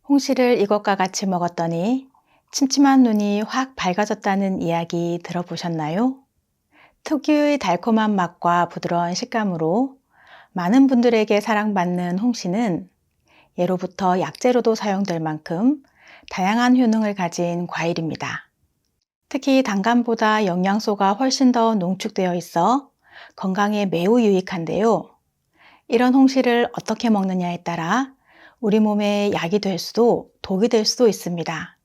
홍시를 이것과 같이 먹었더니 침침한 눈이 확 밝아졌다는 이야기 들어보셨나요? 특유의 달콤한 맛과 부드러운 식감으로 많은 분들에게 사랑받는 홍시는 예로부터 약재로도 사용될 만큼 다양한 효능을 가진 과일입니다. 특히 단감보다 영양소가 훨씬 더 농축되어 있어 건강에 매우 유익한데요. 이런 홍시를 어떻게 먹느냐에 따라 우리 몸에 약이 될 수도 독이 될 수도 있습니다.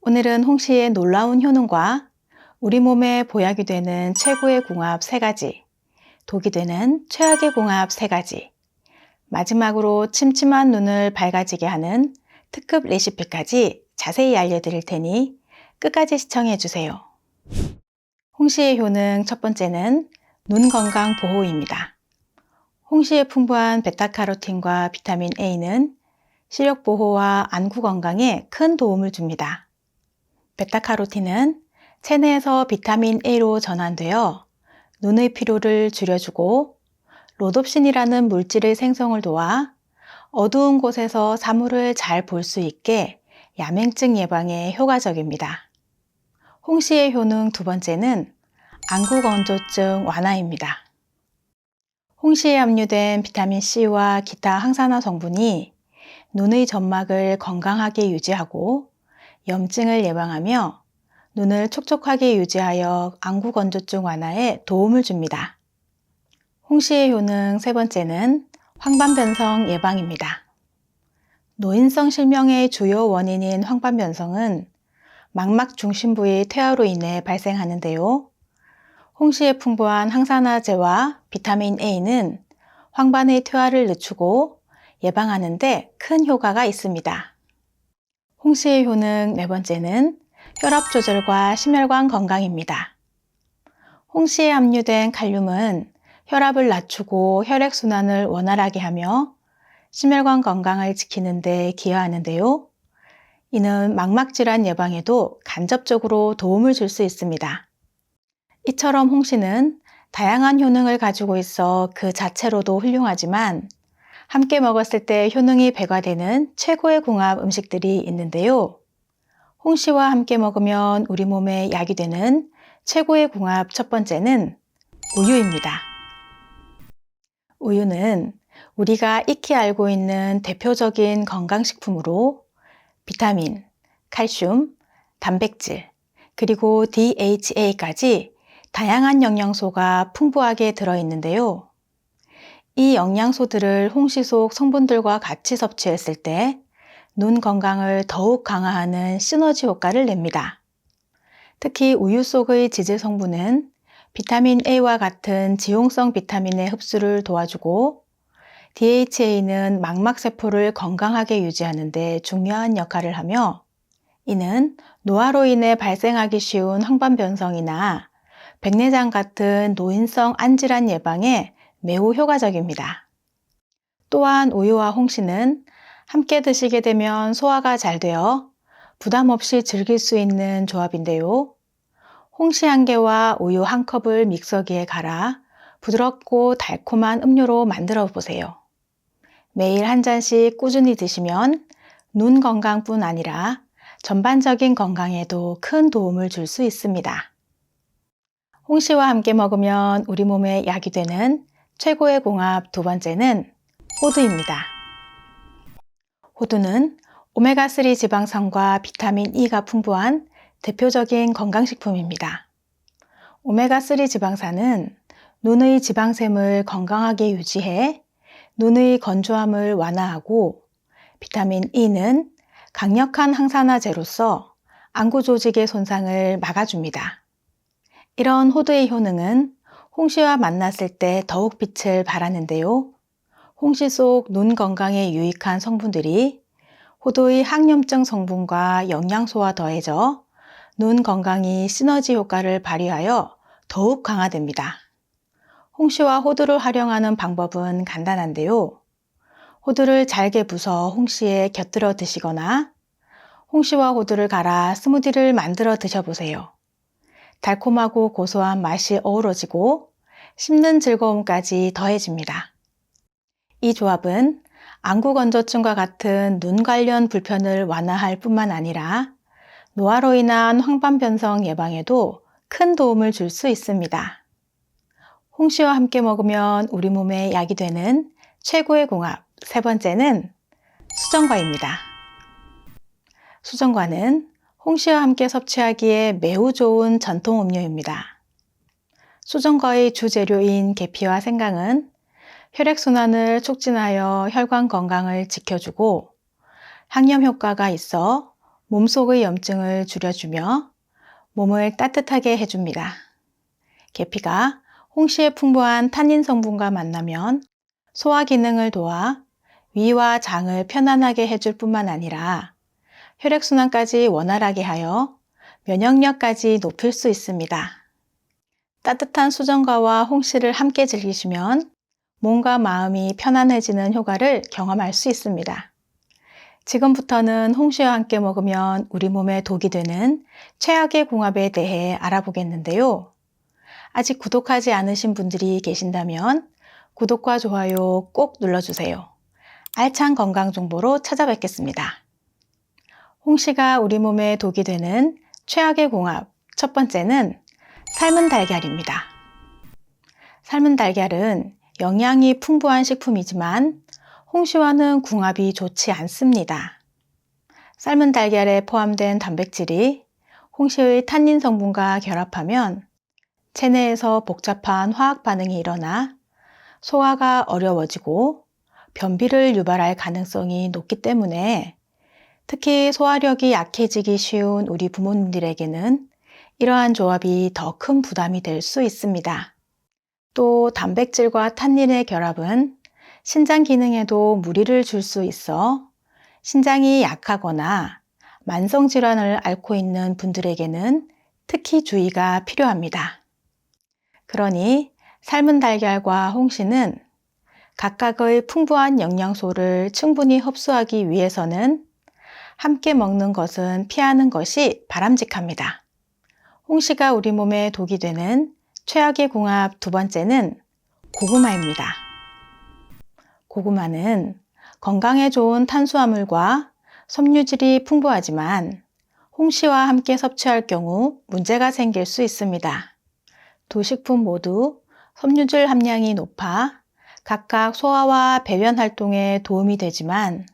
오늘은 홍시의 놀라운 효능과 우리 몸에 보약이 되는 최고의 궁합 3가지, 독이 되는 최악의 궁합 3가지, 마지막으로 침침한 눈을 밝아지게 하는 특급 레시피까지 자세히 알려드릴 테니 끝까지 시청해 주세요. 홍시의 효능 첫 번째는 눈 건강 보호입니다. 홍시의 풍부한 베타카로틴과 비타민 A는 시력 보호와 안구 건강에 큰 도움을 줍니다. 베타카로틴은 체내에서 비타민 A로 전환되어 눈의 피로를 줄여주고 로놉신이라는 물질의 생성을 도와 어두운 곳에서 사물을 잘 볼 수 있게 야맹증 예방에 효과적입니다. 홍시의 효능 두 번째는 안구 건조증 완화입니다. 홍시에 함유된 비타민 C와 기타 항산화 성분이 눈의 점막을 건강하게 유지하고 염증을 예방하며 눈을 촉촉하게 유지하여 안구 건조증 완화에 도움을 줍니다. 홍시의 효능 세 번째는 황반변성 예방입니다. 노인성 실명의 주요 원인인 황반변성은 망막 중심부의 퇴화로 인해 발생하는데요. 홍시의 풍부한 항산화제와 비타민 A는 황반의 퇴화를 늦추고 예방하는 데 큰 효과가 있습니다. 홍시의 효능 네 번째는 혈압 조절과 심혈관 건강입니다. 홍시에 함유된 칼륨은 혈압을 낮추고 혈액순환을 원활하게 하며 심혈관 건강을 지키는 데 기여하는데요. 이는 망막질환 예방에도 간접적으로 도움을 줄 수 있습니다. 이처럼 홍시는 다양한 효능을 가지고 있어 그 자체로도 훌륭하지만 함께 먹었을 때 효능이 배가되는 최고의 궁합 음식들이 있는데요. 홍시와 함께 먹으면 우리 몸에 약이 되는 최고의 궁합 첫 번째는 우유입니다. 우유는 우리가 익히 알고 있는 대표적인 건강식품으로 비타민, 칼슘, 단백질, 그리고 DHA까지 다양한 영양소가 풍부하게 들어있는데요. 이 영양소들을 홍시 속 성분들과 같이 섭취했을 때 눈 건강을 더욱 강화하는 시너지 효과를 냅니다. 특히 우유 속의 지질 성분은 비타민 A와 같은 지용성 비타민의 흡수를 도와주고 DHA는 망막세포를 건강하게 유지하는 데 중요한 역할을 하며 이는 노화로 인해 발생하기 쉬운 황반변성이나 백내장 같은 노인성 안질환 예방에 매우 효과적입니다. 또한 우유와 홍시는 함께 드시게 되면 소화가 잘 되어 부담 없이 즐길 수 있는 조합인데요. 홍시 1개와 우유 1컵을 믹서기에 갈아 부드럽고 달콤한 음료로 만들어 보세요. 매일 한 잔씩 꾸준히 드시면 눈 건강뿐 아니라 전반적인 건강에도 큰 도움을 줄 수 있습니다. 홍시와 함께 먹으면 우리 몸에 약이 되는 최고의 궁합 두 번째는 호두입니다. 호두는 오메가3 지방산과 비타민 E가 풍부한 대표적인 건강식품입니다. 오메가3 지방산은 눈의 지방샘을 건강하게 유지해 눈의 건조함을 완화하고 비타민 E는 강력한 항산화제로서 안구 조직의 손상을 막아줍니다. 이런 호두의 효능은 홍시와 만났을 때 더욱 빛을 발하는데요. 홍시 속 눈 건강에 유익한 성분들이 호두의 항염증 성분과 영양소와 더해져 눈 건강이 시너지 효과를 발휘하여 더욱 강화됩니다. 홍시와 호두를 활용하는 방법은 간단한데요. 호두를 잘게 부숴 홍시에 곁들여 드시거나 홍시와 호두를 갈아 스무디를 만들어 드셔보세요. 달콤하고 고소한 맛이 어우러지고 씹는 즐거움까지 더해집니다. 이 조합은 안구 건조증과 같은 눈 관련 불편을 완화할 뿐만 아니라 노화로 인한 황반 변성 예방에도 큰 도움을 줄 수 있습니다. 홍시와 함께 먹으면 우리 몸에 약이 되는 최고의 궁합 세 번째는 수정과입니다. 수정과는 홍시와 함께 섭취하기에 매우 좋은 전통 음료입니다. 수정과의 주재료인 계피와 생강은 혈액순환을 촉진하여 혈관 건강을 지켜주고 항염 효과가 있어 몸속의 염증을 줄여주며 몸을 따뜻하게 해줍니다. 계피가 홍시의 풍부한 탄닌 성분과 만나면 소화 기능을 도와 위와 장을 편안하게 해줄 뿐만 아니라 혈액순환까지 원활하게 하여 면역력까지 높일 수 있습니다. 따뜻한 수정과와 홍시를 함께 즐기시면 몸과 마음이 편안해지는 효과를 경험할 수 있습니다. 지금부터는 홍시와 함께 먹으면 우리 몸에 독이 되는 최악의 궁합에 대해 알아보겠는데요. 아직 구독하지 않으신 분들이 계신다면 구독과 좋아요 꼭 눌러주세요. 알찬 건강 정보로 찾아뵙겠습니다. 홍시가 우리 몸에 독이 되는 최악의 궁합 첫 번째는 삶은 달걀입니다. 삶은 달걀은 영양이 풍부한 식품이지만 홍시와는 궁합이 좋지 않습니다. 삶은 달걀에 포함된 단백질이 홍시의 탄닌 성분과 결합하면 체내에서 복잡한 화학 반응이 일어나 소화가 어려워지고 변비를 유발할 가능성이 높기 때문에 특히 소화력이 약해지기 쉬운 우리 부모님들에게는 이러한 조합이 더 큰 부담이 될 수 있습니다. 또 단백질과 탄닌의 결합은 신장 기능에도 무리를 줄 수 있어 신장이 약하거나 만성 질환을 앓고 있는 분들에게는 특히 주의가 필요합니다. 그러니 삶은 달걀과 홍시는 각각의 풍부한 영양소를 충분히 흡수하기 위해서는 함께 먹는 것은 피하는 것이 바람직합니다. 홍시가 우리 몸에 독이 되는 최악의 궁합 두 번째는 고구마입니다. 고구마는 건강에 좋은 탄수화물과 섬유질이 풍부하지만 홍시와 함께 섭취할 경우 문제가 생길 수 있습니다. 두 식품 모두 섬유질 함량이 높아 각각 소화와 배변 활동에 도움이 되지만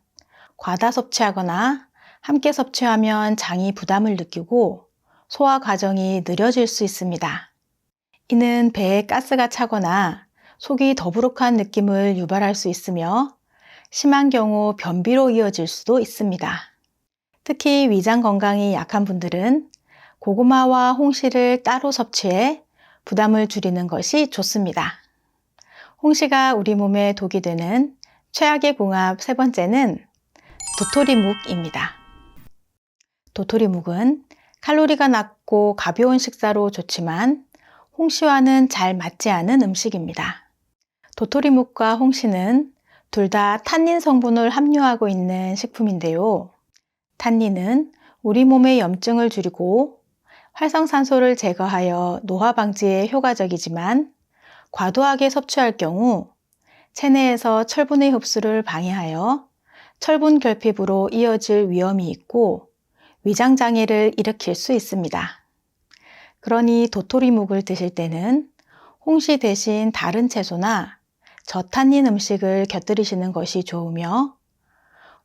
과다 섭취하거나 함께 섭취하면 장이 부담을 느끼고 소화 과정이 느려질 수 있습니다. 이는 배에 가스가 차거나 속이 더부룩한 느낌을 유발할 수 있으며 심한 경우 변비로 이어질 수도 있습니다. 특히 위장 건강이 약한 분들은 고구마와 홍시를 따로 섭취해 부담을 줄이는 것이 좋습니다. 홍시가 우리 몸에 독이 되는 최악의 궁합 세 번째는 도토리묵입니다. 도토리묵은 칼로리가 낮고 가벼운 식사로 좋지만 홍시와는 잘 맞지 않은 음식입니다. 도토리묵과 홍시는 둘 다 탄닌 성분을 함유하고 있는 식품인데요. 탄닌은 우리 몸의 염증을 줄이고 활성산소를 제거하여 노화 방지에 효과적이지만 과도하게 섭취할 경우 체내에서 철분의 흡수를 방해하여 철분 결핍으로 이어질 위험이 있고 위장장애를 일으킬 수 있습니다. 그러니 도토리묵을 드실 때는 홍시 대신 다른 채소나 저탄닌 음식을 곁들이시는 것이 좋으며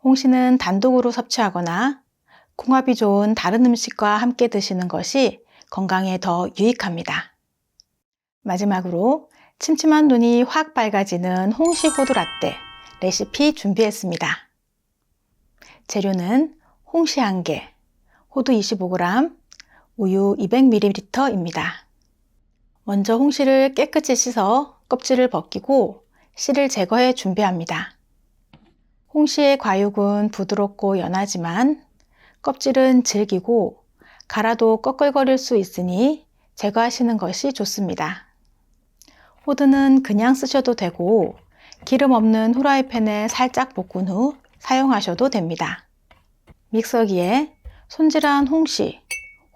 홍시는 단독으로 섭취하거나 궁합이 좋은 다른 음식과 함께 드시는 것이 건강에 더 유익합니다. 마지막으로 침침한 눈이 확 밝아지는 홍시 호두 라떼 레시피 준비했습니다. 재료는 홍시 1개, 호두 25g, 우유 200ml입니다. 먼저 홍시를 깨끗이 씻어 껍질을 벗기고 씨를 제거해 준비합니다. 홍시의 과육은 부드럽고 연하지만 껍질은 질기고 갈아도 꺼끌거릴 수 있으니 제거하시는 것이 좋습니다. 호두는 그냥 쓰셔도 되고 기름 없는 후라이팬에 살짝 볶은 후 사용하셔도 됩니다. 믹서기에 손질한 홍시,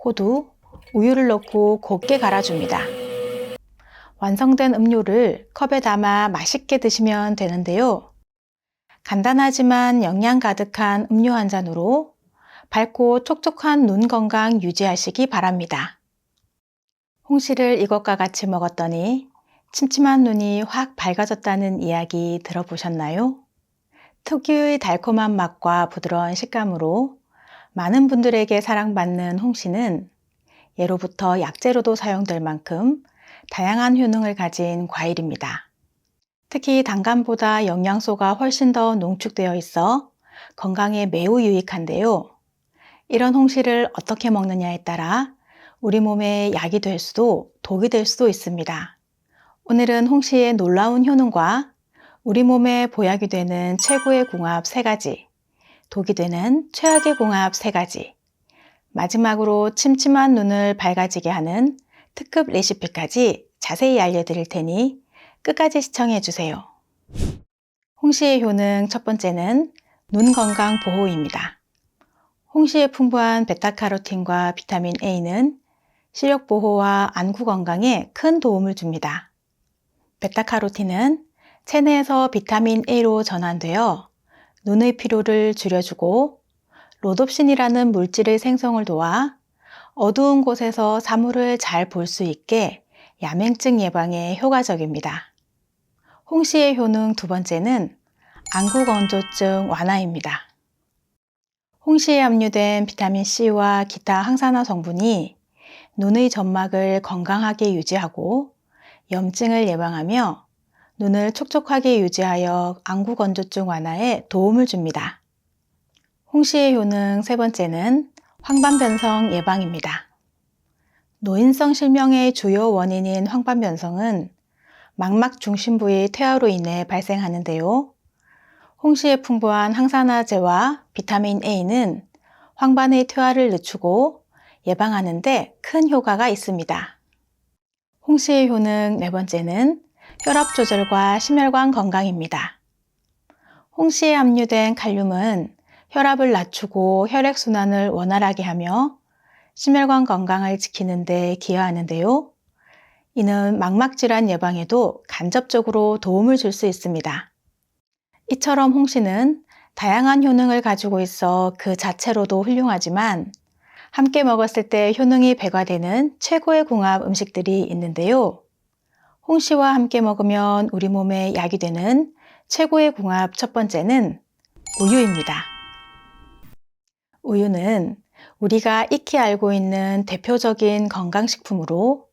호두, 우유를 넣고 곱게 갈아줍니다. 완성된 음료를 컵에 담아 맛있게 드시면 되는데요. 간단하지만 영양 가득한 음료 한 잔으로 밝고 촉촉한 눈 건강 유지하시기 바랍니다. 홍시를 이것과 같이 먹었더니 침침한 눈이 확 밝아졌다는 이야기 들어보셨나요? 특유의 달콤한 맛과 부드러운 식감으로 많은 분들에게 사랑받는 홍시는 예로부터 약재로도 사용될 만큼 다양한 효능을 가진 과일입니다. 특히 단감보다 영양소가 훨씬 더 농축되어 있어 건강에 매우 유익한데요. 이런 홍시를 어떻게 먹느냐에 따라 우리 몸에 약이 될 수도 독이 될 수도 있습니다. 오늘은 홍시의 놀라운 효능과 우리 몸에 보약이 되는 최고의 궁합 3가지, 독이 되는 최악의 궁합 3가지, 마지막으로 침침한 눈을 밝아지게 하는 특급 레시피까지 자세히 알려드릴 테니 끝까지 시청해 주세요. 홍시의 효능 첫 번째는 눈 건강 보호입니다. 홍시의 풍부한 베타카로틴과 비타민 A는 시력 보호와 안구 건강에 큰 도움을 줍니다. 베타카로틴은 체내에서 비타민 A로 전환되어 눈의 피로를 줄여주고 로놉신이라는 물질의 생성을 도와 어두운 곳에서 사물을 잘 볼 수 있게 야맹증 예방에 효과적입니다. 홍시의 효능 두 번째는 안구 건조증 완화입니다. 홍시에 함유된 비타민 C와 기타 항산화 성분이 눈의 점막을 건강하게 유지하고 염증을 예방하며 눈을 촉촉하게 유지하여 안구 건조증 완화에 도움을 줍니다. 홍시의 효능 세 번째는 황반변성 예방입니다. 노인성 실명의 주요 원인인 황반변성은 망막 중심부의 퇴화로 인해 발생하는데요. 홍시의 풍부한 항산화제와 비타민 A는 황반의 퇴화를 늦추고 예방하는 데 큰 효과가 있습니다. 홍시의 효능 네 번째는 혈압 조절과 심혈관 건강입니다. 홍시에 함유된 칼륨은 혈압을 낮추고 혈액순환을 원활하게 하며 심혈관 건강을 지키는 데 기여하는데요. 이는 망막질환 예방에도 간접적으로 도움을 줄 수 있습니다. 이처럼 홍시는 다양한 효능을 가지고 있어 그 자체로도 훌륭하지만 함께 먹었을 때 효능이 배가되는 최고의 궁합 음식들이 있는데요. 홍시와 함께 먹으면 우리 몸에 약이 되는 최고의 궁합 첫 번째는 우유입니다. 우유는 우리가 익히 알고 있는 대표적인 건강식품으로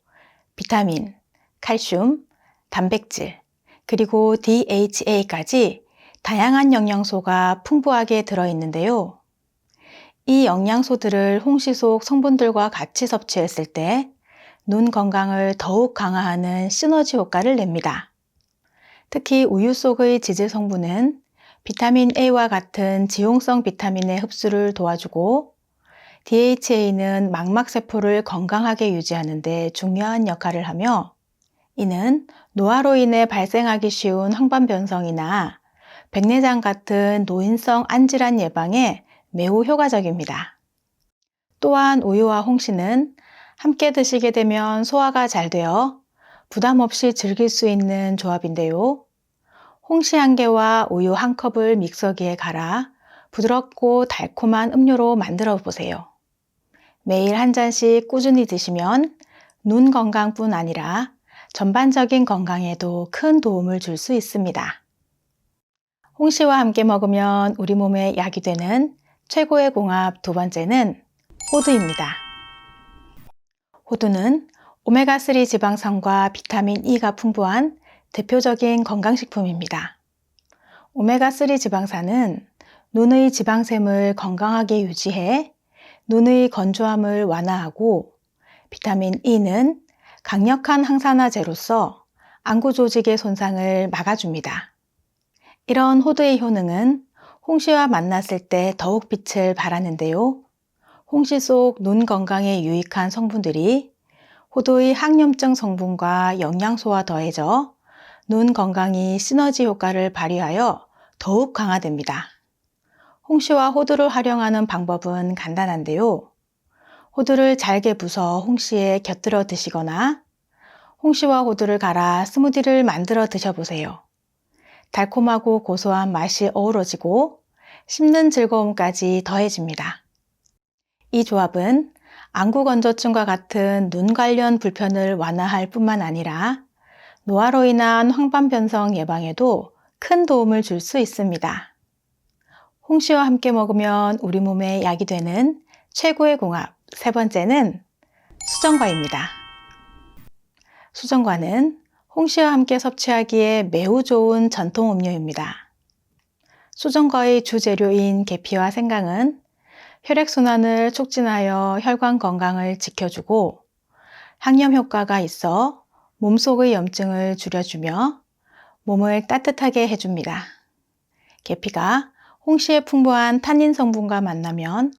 비타민, 칼슘, 단백질, 그리고 DHA까지 다양한 영양소가 풍부하게 들어있는데요. 이 영양소들을 홍시 속 성분들과 같이 섭취했을 때 눈 건강을 더욱 강화하는 시너지 효과를 냅니다. 특히 우유 속의 지질 성분은 비타민 A와 같은 지용성 비타민의 흡수를 도와주고 DHA는 망막세포를 건강하게 유지하는 데 중요한 역할을 하며 이는 노화로 인해 발생하기 쉬운 황반변성이나 백내장 같은 노인성 안질환 예방에 매우 효과적입니다. 또한 우유와 홍시는 함께 드시게 되면 소화가 잘 되어 부담 없이 즐길 수 있는 조합인데요. 홍시 1개와 우유 1컵을 믹서기에 갈아 부드럽고 달콤한 음료로 만들어 보세요. 매일 한 잔씩 꾸준히 드시면 눈 건강뿐 아니라 전반적인 건강에도 큰 도움을 줄 수 있습니다. 홍시와 함께 먹으면 우리 몸에 약이 되는 최고의 궁합 두 번째는 호두입니다. 호두는 오메가3 지방산과 비타민 E가 풍부한 대표적인 건강식품입니다. 오메가3 지방산은 눈의 지방샘을 건강하게 유지해 눈의 건조함을 완화하고 비타민 E는 강력한 항산화제로서 안구 조직의 손상을 막아줍니다. 이런 호두의 효능은 홍시와 만났을 때 더욱 빛을 발하는데요. 홍시 속 눈 건강에 유익한 성분들이 호두의 항염증 성분과 영양소와 더해져 눈 건강이 시너지 효과를 발휘하여 더욱 강화됩니다. 홍시와 호두를 활용하는 방법은 간단한데요. 호두를 잘게 부숴 홍시에 곁들여 드시거나 홍시와 호두를 갈아 스무디를 만들어 드셔보세요. 달콤하고 고소한 맛이 어우러지고 씹는 즐거움까지 더해집니다. 이 조합은 안구건조증과 같은 눈 관련 불편을 완화할 뿐만 아니라 노화로 인한 황斑변성 예방에도 큰 도움을 줄 수 있습니다. 홍시와 함께 먹으면 우리 몸에 약이 되는 최고의 궁합 세 번째는 수정과입니다. 수정과는 홍시와 함께 섭취하기에 매우 좋은 전통 음료입니다. 수정과의 주재료인 계피와 생강은 혈액순환을 촉진하여 혈관 건강을 지켜주고 항염 효과가 있어 몸속의 염증을 줄여주며 몸을 따뜻하게 해줍니다. 계피가 홍시의 풍부한 탄닌 성분과 만나면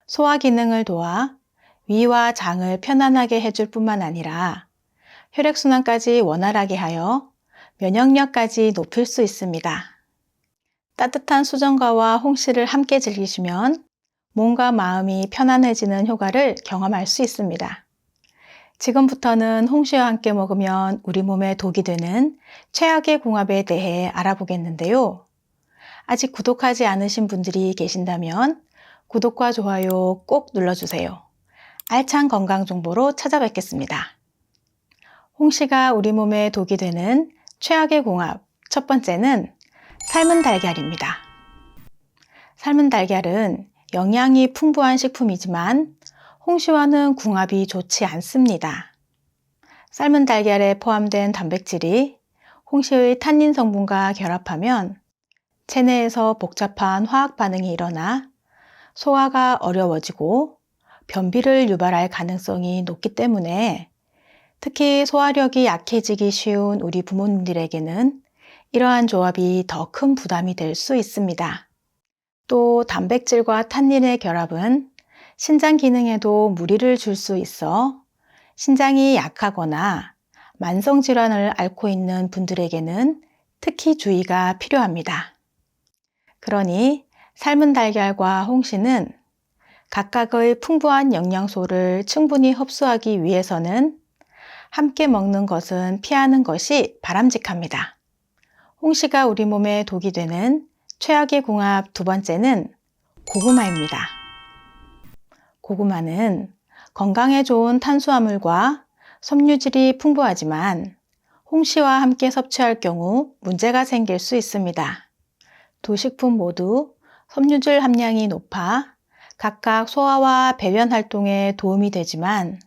소화 기능을 도와 위와 장을 편안하게 해줄 뿐만 아니라 혈액순환까지 원활하게 하여 면역력까지 높일 수 있습니다. 따뜻한 수정과와 홍시를 함께 즐기시면 몸과 마음이 편안해지는 효과를 경험할 수 있습니다. 지금부터는 홍시와 함께 먹으면 우리 몸에 독이 되는 최악의 궁합에 대해 알아보겠는데요. 아직 구독하지 않으신 분들이 계신다면 구독과 좋아요 꼭 눌러주세요. 알찬 건강 정보로 찾아뵙겠습니다. 홍시가 우리 몸에 독이 되는 최악의 궁합 첫 번째는 삶은 달걀입니다. 삶은 달걀은 영양이 풍부한 식품이지만 홍시와는 궁합이 좋지 않습니다. 삶은 달걀에 포함된 단백질이 홍시의 탄닌 성분과 결합하면 체내에서 복잡한 화학 반응이 일어나 소화가 어려워지고 변비를 유발할 가능성이 높기 때문에 특히 소화력이 약해지기 쉬운 우리 부모님들에게는 이러한 조합이 더 큰 부담이 될 수 있습니다. 또 단백질과 탄닌의 결합은 신장 기능에도 무리를 줄 수 있어 신장이 약하거나 만성질환을 앓고 있는 분들에게는 특히 주의가 필요합니다. 그러니 삶은 달걀과 홍시는 각각의 풍부한 영양소를 충분히 흡수하기 위해서는 함께 먹는 것은 피하는 것이 바람직합니다. 홍시가 우리 몸에 독이 되는 최악의 궁합 두 번째는 고구마입니다. 고구마는 건강에 좋은 탄수화물과 섬유질이 풍부하지만 홍시와 함께 섭취할 경우 문제가 생길 수 있습니다. 두 식품 모두 섬유질 함량이 높아 각각 소화와 배변 활동에 도움이 되지만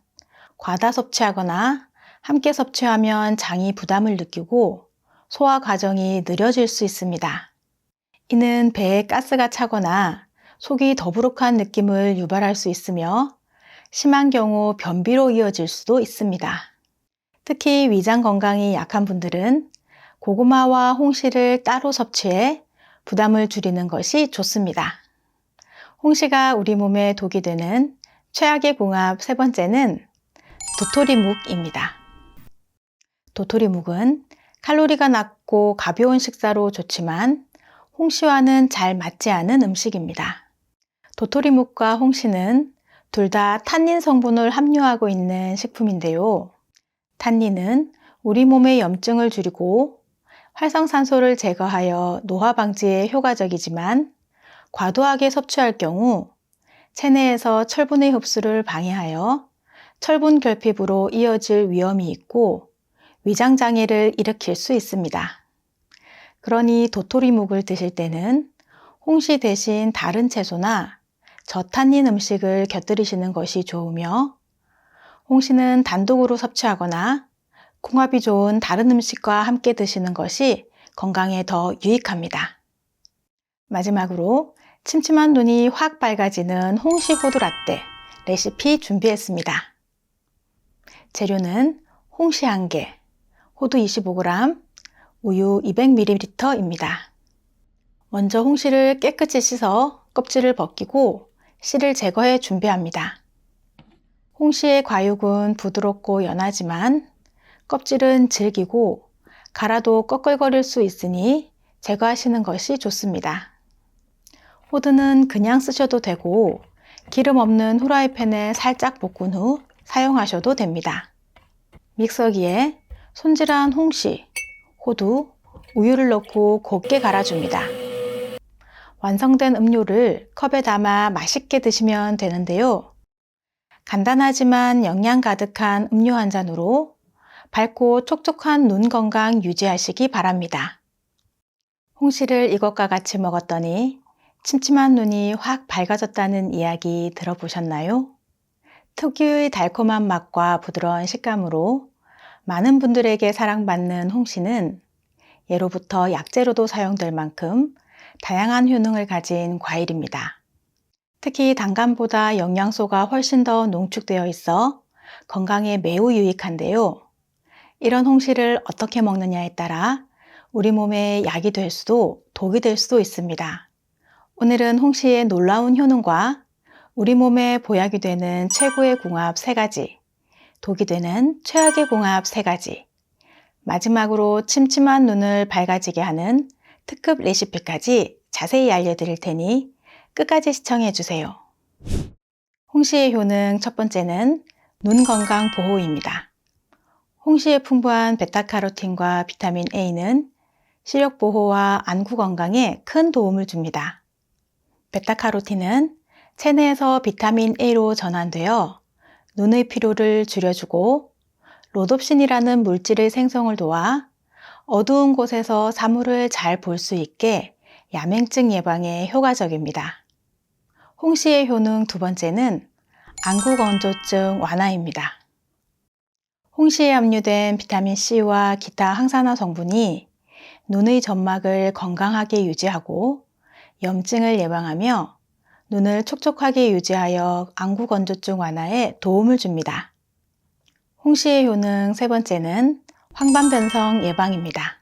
과다 섭취하거나 함께 섭취하면 장이 부담을 느끼고 소화 과정이 느려질 수 있습니다. 이는 배에 가스가 차거나 속이 더부룩한 느낌을 유발할 수 있으며 심한 경우 변비로 이어질 수도 있습니다. 특히 위장 건강이 약한 분들은 고구마와 홍시를 따로 섭취해 부담을 줄이는 것이 좋습니다. 홍시가 우리 몸에 독이 되는 최악의 궁합 세 번째는 도토리묵입니다. 도토리묵은 칼로리가 낮고 가벼운 식사로 좋지만 홍시와는 잘 맞지 않은 음식입니다. 도토리묵과 홍시는 둘 다 탄닌 성분을 함유하고 있는 식품인데요. 탄닌은 우리 몸의 염증을 줄이고 활성산소를 제거하여 노화 방지에 효과적이지만 과도하게 섭취할 경우 체내에서 철분의 흡수를 방해하여 철분 결핍으로 이어질 위험이 있고 위장장애를 일으킬 수 있습니다. 그러니 도토리묵을 드실 때는 홍시 대신 다른 채소나 저탄닌 음식을 곁들이시는 것이 좋으며 홍시는 단독으로 섭취하거나 궁합이 좋은 다른 음식과 함께 드시는 것이 건강에 더 유익합니다. 마지막으로 침침한 눈이 확 밝아지는 홍시 호두 라떼 레시피 준비했습니다. 재료는 홍시 1개, 호두 25g, 우유 200ml입니다. 먼저 홍시를 깨끗이 씻어 껍질을 벗기고 씨를 제거해 준비합니다. 홍시의 과육은 부드럽고 연하지만 껍질은 질기고 갈아도 꺼끌거릴 수 있으니 제거하시는 것이 좋습니다. 호두는 그냥 쓰셔도 되고 기름 없는 후라이팬에 살짝 볶은 후 사용하셔도 됩니다. 믹서기에 손질한 홍시, 호두, 우유를 넣고 곱게 갈아줍니다. 완성된 음료를 컵에 담아 맛있게 드시면 되는데요. 간단하지만 영양 가득한 음료 한 잔으로 밝고 촉촉한 눈 건강 유지하시기 바랍니다. 홍시를 이것과 같이 먹었더니 침침한 눈이 확 밝아졌다는 이야기 들어보셨나요? 특유의 달콤한 맛과 부드러운 식감으로 많은 분들에게 사랑받는 홍시는 예로부터 약재로도 사용될 만큼 다양한 효능을 가진 과일입니다. 특히 단감보다 영양소가 훨씬 더 농축되어 있어 건강에 매우 유익한데요. 이런 홍시를 어떻게 먹느냐에 따라 우리 몸에 약이 될 수도 독이 될 수도 있습니다. 오늘은 홍시의 놀라운 효능과 우리 몸에 보약이 되는 최고의 궁합 3가지, 독이 되는 최악의 궁합 3가지, 마지막으로 침침한 눈을 밝아지게 하는 특급 레시피까지 자세히 알려드릴 테니 끝까지 시청해 주세요. 홍시의 효능 첫 번째는 눈 건강 보호입니다. 홍시의 풍부한 베타카로틴과 비타민 A는 시력 보호와 안구 건강에 큰 도움을 줍니다. 베타카로틴은 체내에서 비타민 A로 전환되어 눈의 피로를 줄여주고 로놉신이라는 물질의 생성을 도와 어두운 곳에서 사물을 잘 볼 수 있게 야맹증 예방에 효과적입니다. 홍시의 효능 두 번째는 안구 건조증 완화입니다. 홍시에 함유된 비타민 C와 기타 항산화 성분이 눈의 점막을 건강하게 유지하고 염증을 예방하며 눈을 촉촉하게 유지하여 안구 건조증 완화에 도움을 줍니다. 홍시의 효능 세 번째는 황반변성 예방입니다.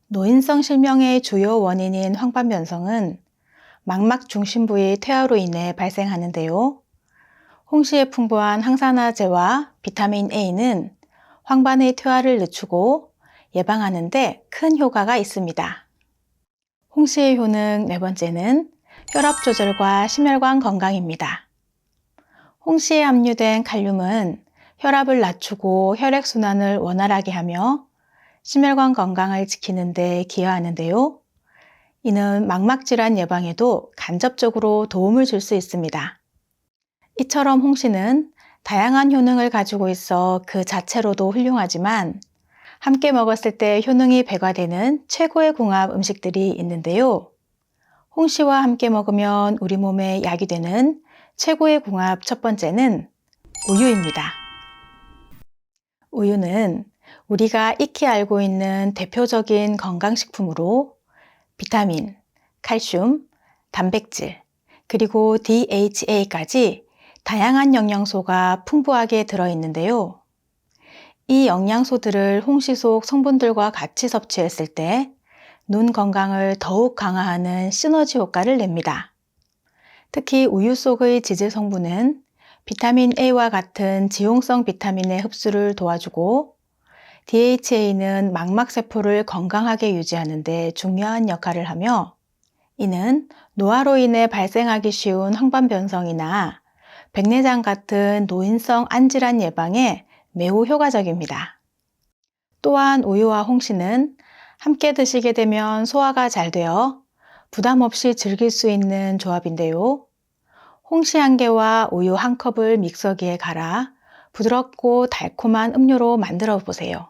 노인성 실명의 주요 원인인 황반변성은 망막 중심부의 퇴화로 인해 발생하는데요. 홍시의 풍부한 항산화제와 비타민 A는 황반의 퇴화를 늦추고 예방하는 데 큰 효과가 있습니다. 홍시의 효능 네 번째는 혈압 조절과 심혈관 건강입니다. 홍시에 함유된 칼륨은 혈압을 낮추고 혈액순환을 원활하게 하며 심혈관 건강을 지키는 데 기여하는데요. 이는 망막질환 예방에도 간접적으로 도움을 줄 수 있습니다. 이처럼 홍시는 다양한 효능을 가지고 있어 그 자체로도 훌륭하지만 함께 먹었을 때 효능이 배가되는 최고의 궁합 음식들이 있는데요. 홍시와 함께 먹으면 우리 몸에 약이 되는 최고의 궁합 첫 번째는 우유입니다. 우유는 우리가 익히 알고 있는 대표적인 건강식품으로 비타민, 칼슘, 단백질, 그리고 DHA까지 다양한 영양소가 풍부하게 들어있는데요. 이 영양소들을 홍시 속 성분들과 같이 섭취했을 때 눈 건강을 더욱 강화하는 시너지 효과를 냅니다. 특히 우유 속의 지질 성분은 비타민 A와 같은 지용성 비타민의 흡수를 도와주고 DHA는 망막세포를 건강하게 유지하는 데 중요한 역할을 하며 이는 노화로 인해 발생하기 쉬운 황반변성이나 백내장 같은 노인성 안질환 예방에 매우 효과적입니다. 또한 우유와 홍시는 함께 드시게 되면 소화가 잘 되어 부담 없이 즐길 수 있는 조합인데요. 홍시 1개와 우유 1컵을 믹서기에 갈아 부드럽고 달콤한 음료로 만들어 보세요.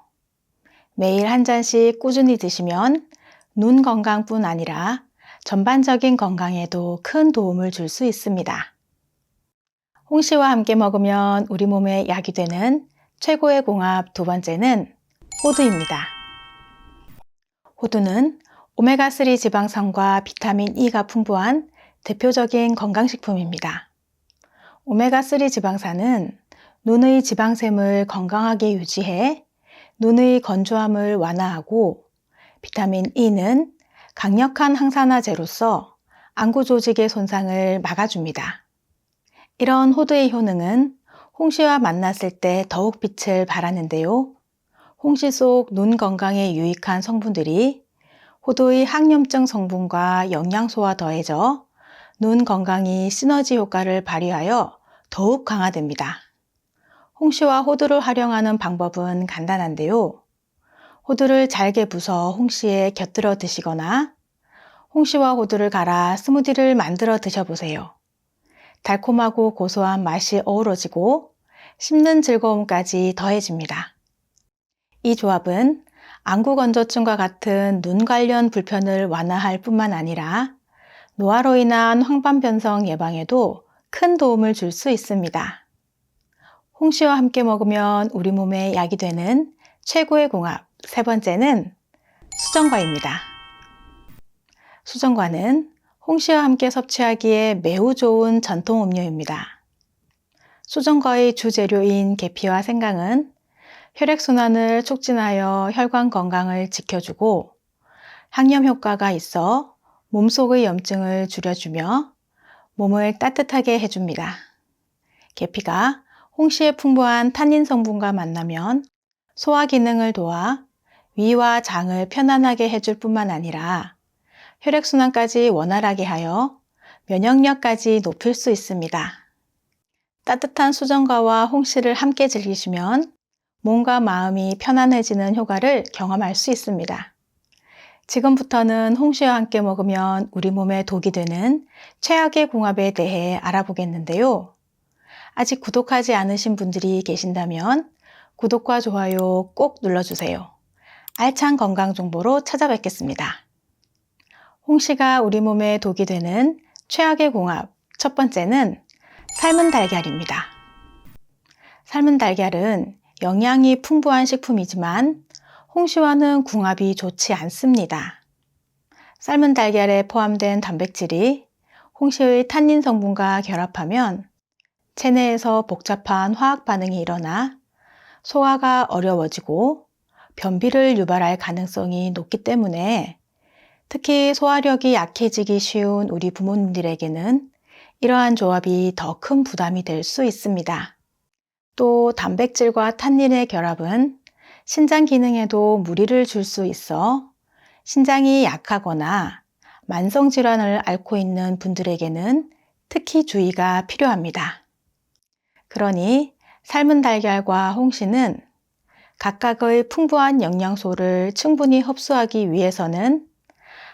매일 한 잔씩 꾸준히 드시면 눈 건강뿐 아니라 전반적인 건강에도 큰 도움을 줄 수 있습니다. 홍시와 함께 먹으면 우리 몸에 약이 되는 최고의 궁합 두 번째는 호두입니다. 호두는 오메가3 지방산과 비타민 E가 풍부한 대표적인 건강식품입니다. 오메가3 지방산은 눈의 지방샘을 건강하게 유지해 눈의 건조함을 완화하고 비타민 E는 강력한 항산화제로서 안구 조직의 손상을 막아줍니다. 이런 호두의 효능은 홍시와 만났을 때 더욱 빛을 발하는데요. 홍시 속 눈 건강에 유익한 성분들이 호두의 항염증 성분과 영양소와 더해져 눈 건강이 시너지 효과를 발휘하여 더욱 강화됩니다. 홍시와 호두를 활용하는 방법은 간단한데요. 호두를 잘게 부숴 홍시에 곁들여 드시거나 홍시와 호두를 갈아 스무디를 만들어 드셔보세요. 달콤하고 고소한 맛이 어우러지고 씹는 즐거움까지 더해집니다. 이 조합은 안구건조증과 같은 눈 관련 불편을 완화할 뿐만 아니라 노화로 인한 황반변성 예방에도 큰 도움을 줄 수 있습니다. 홍시와 함께 먹으면 우리 몸에 약이 되는 최고의 궁합 세 번째는 수정과입니다. 수정과는 홍시와 함께 섭취하기에 매우 좋은 전통 음료입니다. 수정과의 주재료인 계피와 생강은 혈액순환을 촉진하여 혈관 건강을 지켜주고 항염 효과가 있어 몸속의 염증을 줄여주며 몸을 따뜻하게 해줍니다. 계피가 홍시의 풍부한 탄닌 성분과 만나면 소화 기능을 도와 위와 장을 편안하게 해줄 뿐만 아니라 혈액순환까지 원활하게 하여 면역력까지 높일 수 있습니다. 따뜻한 수정과와 홍시를 함께 즐기시면 몸과 마음이 편안해지는 효과를 경험할 수 있습니다. 지금부터는 홍시와 함께 먹으면 우리 몸에 독이 되는 최악의 궁합에 대해 알아보겠는데요. 아직 구독하지 않으신 분들이 계신다면 구독과 좋아요 꼭 눌러주세요. 알찬 건강 정보로 찾아뵙겠습니다. 홍시가 우리 몸에 독이 되는 최악의 궁합 첫 번째는 삶은 달걀입니다. 삶은 달걀은 영양이 풍부한 식품이지만 홍시와는 궁합이 좋지 않습니다. 삶은 달걀에 포함된 단백질이 홍시의 탄닌 성분과 결합하면 체내에서 복잡한 화학 반응이 일어나 소화가 어려워지고 변비를 유발할 가능성이 높기 때문에 특히 소화력이 약해지기 쉬운 우리 부모님들에게는 이러한 조합이 더 큰 부담이 될 수 있습니다. 또 단백질과 탄닌의 결합은 신장 기능에도 무리를 줄 수 있어 신장이 약하거나 만성질환을 앓고 있는 분들에게는 특히 주의가 필요합니다. 그러니 삶은 달걀과 홍시는 각각의 풍부한 영양소를 충분히 흡수하기 위해서는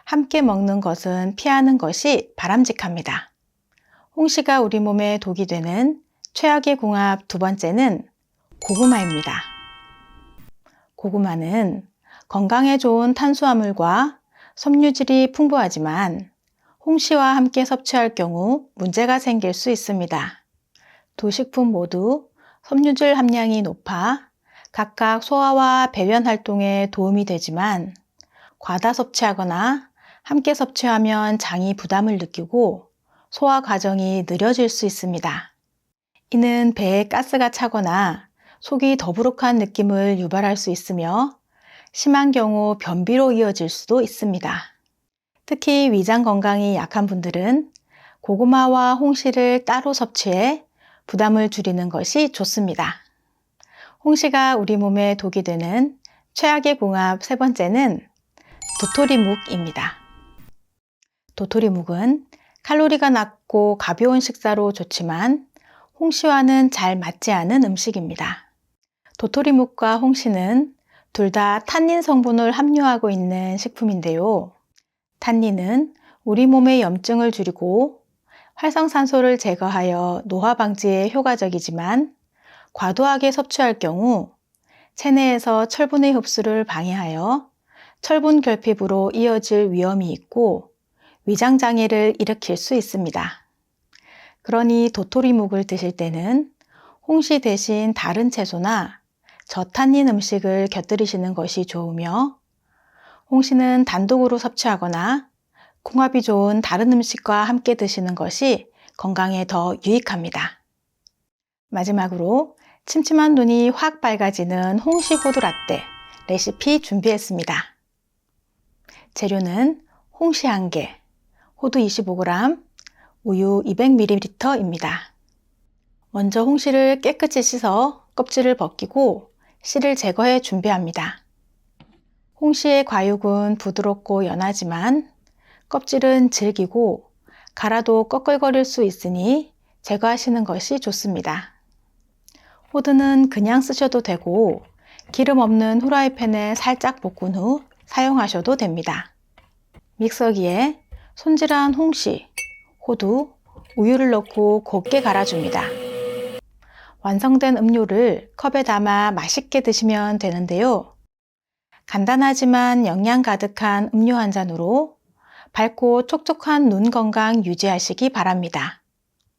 함께 먹는 것은 피하는 것이 바람직합니다. 홍시가 우리 몸에 독이 되는 최악의 궁합 두 번째는 고구마입니다. 고구마는 건강에 좋은 탄수화물과 섬유질이 풍부하지만 홍시와 함께 섭취할 경우 문제가 생길 수 있습니다. 두 식품 모두 섬유질 함량이 높아 각각 소화와 배변 활동에 도움이 되지만 과다 섭취하거나 함께 섭취하면 장이 부담을 느끼고 소화 과정이 느려질 수 있습니다. 이는 배에 가스가 차거나 속이 더부룩한 느낌을 유발할 수 있으며 심한 경우 변비로 이어질 수도 있습니다. 특히 위장 건강이 약한 분들은 고구마와 홍시를 따로 섭취해 부담을 줄이는 것이 좋습니다. 홍시가 우리 몸에 독이 되는 최악의 궁합 세 번째는 도토리묵입니다. 도토리묵은 칼로리가 낮고 가벼운 식사로 좋지만 홍시와는 잘 맞지 않은 음식입니다. 도토리묵과 홍시는 둘 다 탄닌 성분을 함유하고 있는 식품인데요. 탄닌은 우리 몸의 염증을 줄이고 활성산소를 제거하여 노화 방지에 효과적이지만 과도하게 섭취할 경우 체내에서 철분의 흡수를 방해하여 철분 결핍으로 이어질 위험이 있고 위장장애를 일으킬 수 있습니다. 그러니 도토리묵을 드실 때는 홍시 대신 다른 채소나 저탄닌 음식을 곁들이시는 것이 좋으며 홍시는 단독으로 섭취하거나 궁합이 좋은 다른 음식과 함께 드시는 것이 건강에 더 유익합니다. 마지막으로 침침한 눈이 확 밝아지는 홍시 호두 라떼 레시피 준비했습니다. 재료는 홍시 1개, 호두 25g, 우유 200ml입니다. 먼저 홍시를 깨끗이 씻어 껍질을 벗기고 씨를 제거해 준비합니다. 홍시의 과육은 부드럽고 연하지만 껍질은 질기고 갈아도 꺼끌거릴 수 있으니 제거하시는 것이 좋습니다. 호두는 그냥 쓰셔도 되고 기름 없는 후라이팬에 살짝 볶은 후 사용하셔도 됩니다. 믹서기에 손질한 홍시, 호두, 우유를 넣고 곱게 갈아줍니다. 완성된 음료를 컵에 담아 맛있게 드시면 되는데요. 간단하지만 영양 가득한 음료 한 잔으로 밝고 촉촉한 눈 건강 유지하시기 바랍니다.